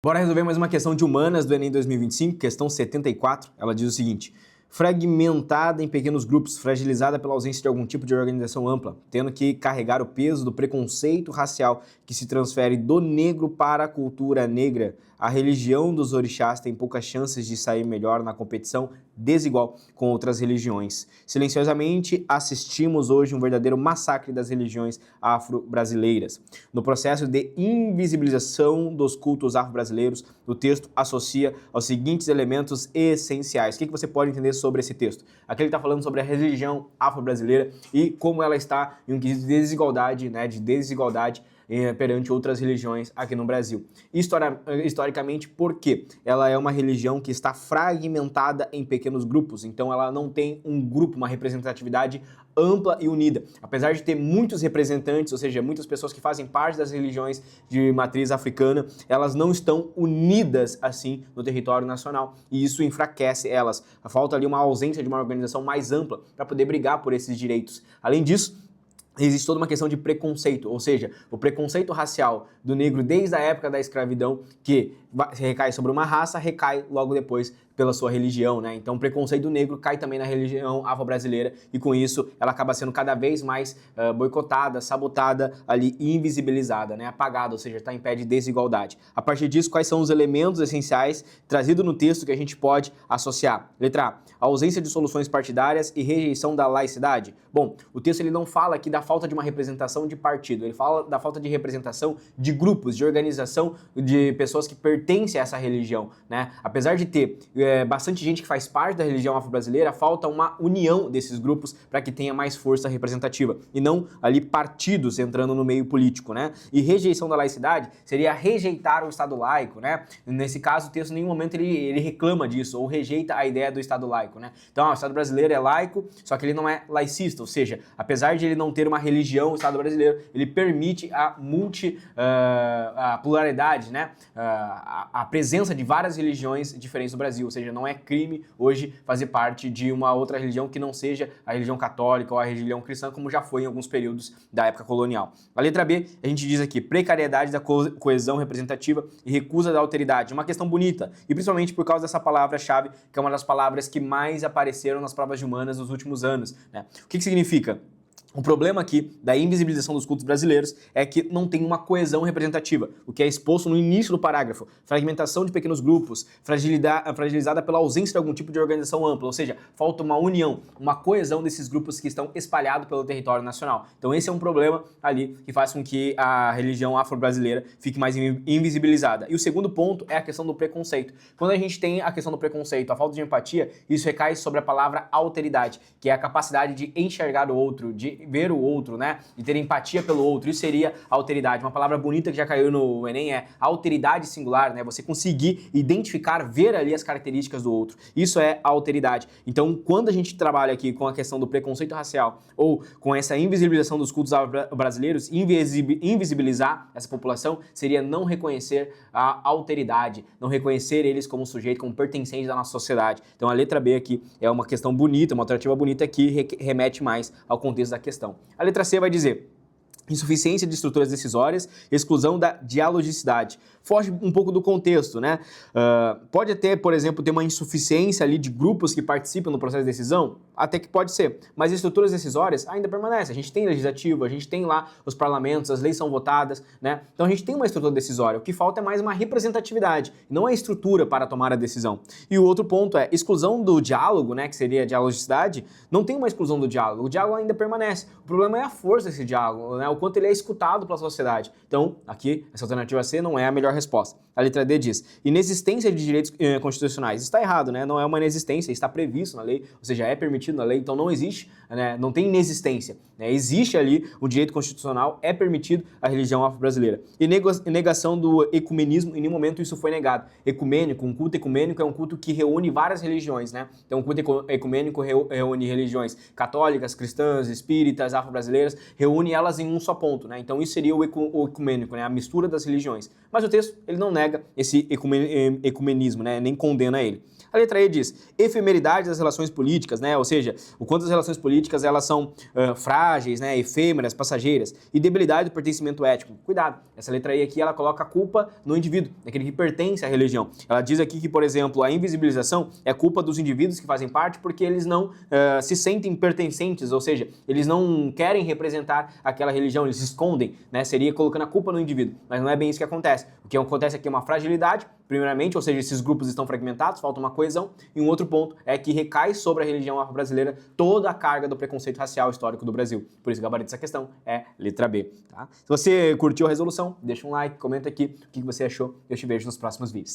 Bora resolver mais uma questão de humanas do Enem 2025, questão 74. Ela diz o seguinte: fragmentada em pequenos grupos, fragilizada pela ausência de algum tipo de organização ampla, tendo que carregar o peso do preconceito racial que se transfere do negro para a cultura negra, a religião dos orixás tem poucas chances de sair melhor na competição desigual com outras religiões. Silenciosamente assistimos hoje um verdadeiro massacre das religiões afro-brasileiras. No processo de invisibilização dos cultos afro-brasileiros, o texto associa aos seguintes elementos essenciais. O que você pode entender sobre esse texto? Aqui ele está falando sobre a religião afro-brasileira e como ela está em um quesito de desigualdade, perante outras religiões aqui no Brasil. Historicamente, por quê? Ela é uma religião que está fragmentada em pequenos grupos, então ela não tem um grupo, uma representatividade ampla e unida. Apesar de ter muitos representantes, ou seja, muitas pessoas que fazem parte das religiões de matriz africana, elas não estão unidas assim no território nacional e isso enfraquece elas. Falta ali uma ausência de uma organização mais ampla para poder brigar por esses direitos. Além disso, existe toda uma questão de preconceito, ou seja, o preconceito racial do negro desde a época da escravidão, que recai sobre uma raça, recai logo depois pela sua religião, né? Então o preconceito do negro cai também na religião afro-brasileira e com isso ela acaba sendo cada vez mais boicotada, sabotada ali, invisibilizada, né? Apagada, ou seja, está em pé de desigualdade. A partir disso, quais são os elementos essenciais trazidos no texto que a gente pode associar? Letra A, a ausência de soluções partidárias e rejeição da laicidade. Bom, o texto ele não fala aqui da falta de uma representação de partido, ele fala da falta de representação de grupos, de organização de pessoas que pertencem a essa religião, né? Apesar de ter bastante gente que faz parte da religião afro-brasileira, falta uma união desses grupos para que tenha mais força representativa e não ali partidos entrando no meio político, né? E rejeição da laicidade seria rejeitar o Estado laico, né? Nesse caso, o texto em nenhum momento ele reclama disso ou rejeita a ideia do Estado laico, né? Então, o Estado brasileiro é laico, só que ele não é laicista, ou seja, apesar de ele não ter uma religião, o Estado brasileiro, ele permite a pluralidade, né? A presença de várias religiões diferentes no Brasil, ou seja, não é crime hoje fazer parte de uma outra religião que não seja a religião católica ou a religião cristã, como já foi em alguns períodos da época colonial. A letra B, a gente diz aqui, precariedade da coesão representativa e recusa da alteridade. Uma questão bonita, e principalmente por causa dessa palavra-chave, que é uma das palavras que mais apareceram nas provas de humanas nos últimos anos, né? O que significa? O problema aqui da invisibilização dos cultos brasileiros é que não tem uma coesão representativa, o que é exposto no início do parágrafo. Fragmentação de pequenos grupos, fragilizada pela ausência de algum tipo de organização ampla, ou seja, falta uma união, uma coesão desses grupos que estão espalhados pelo território nacional. Então esse é um problema ali que faz com que a religião afro-brasileira fique mais invisibilizada. E o segundo ponto é a questão do preconceito. Quando a gente tem a questão do preconceito, a falta de empatia, isso recai sobre a palavra alteridade, que é a capacidade de enxergar o outro, de ver o outro, né? De ter empatia pelo outro. Isso seria alteridade. Uma palavra bonita que já caiu no Enem é alteridade singular, né? Você conseguir identificar, ver ali as características do outro. Isso é alteridade. Então, quando a gente trabalha aqui com a questão do preconceito racial ou com essa invisibilização dos cultos brasileiros, invisibilizar essa população seria não reconhecer a alteridade, não reconhecer eles como sujeito, como pertencentes da nossa sociedade. Então, a letra B aqui é uma questão bonita, uma alternativa bonita que remete mais ao contexto da questão. A letra C vai dizer insuficiência de estruturas decisórias, exclusão da dialogicidade. Foge um pouco do contexto, né? Pode até, por exemplo, ter uma insuficiência ali de grupos que participam no processo de decisão? Até que pode ser. Mas estruturas decisórias ainda permanecem. A gente tem legislativo, a gente tem lá os parlamentos, as leis são votadas, né? Então a gente tem uma estrutura decisória. O que falta é mais uma representatividade, não a estrutura para tomar a decisão. E o outro ponto é exclusão do diálogo, né? Que seria a dialogicidade. Não tem uma exclusão do diálogo. O diálogo ainda permanece. O problema é a força desse diálogo, né? O quanto ele é escutado pela sociedade. Então, aqui, essa alternativa C não é a melhor resposta. A letra D diz, inexistência de direitos constitucionais. Está errado, né? Não é uma inexistência, está previsto na lei, ou seja, é permitido na lei, então não existe, né? Não tem inexistência, né? Existe ali o direito constitucional, é permitido a religião afro-brasileira. E negação do ecumenismo, em nenhum momento isso foi negado. Ecumênico, um culto ecumênico é um culto que reúne várias religiões, né? Então, o culto ecumênico reúne religiões católicas, cristãs, espíritas, afro-brasileiras, reúne elas em um só ponto, né? Então, isso seria o ecumênico, né? A mistura das religiões. Mas o texto texto, ele não nega esse ecumenismo, né? Nem condena ele. A letra E diz efemeridade das relações políticas, né? Ou seja, o quanto as relações políticas elas são frágeis, né? Efêmeras, passageiras, e debilidade do pertencimento ético. Cuidado, essa letra E aqui ela coloca a culpa no indivíduo, naquele que pertence à religião. Ela diz aqui que, por exemplo, a invisibilização é culpa dos indivíduos que fazem parte porque eles não se sentem pertencentes, ou seja, eles não querem representar aquela religião, eles se escondem, né? Seria colocando a culpa no indivíduo, mas não é bem isso que acontece. O que acontece aqui é uma fragilidade, primeiramente, ou seja, esses grupos estão fragmentados, falta uma coesão, e um outro ponto é que recai sobre a religião afro-brasileira toda a carga do preconceito racial histórico do Brasil. Por isso, o gabarito dessa questão é letra B. Tá? Se você curtiu a resolução, deixa um like, comenta aqui o que você achou, eu te vejo nos próximos vídeos.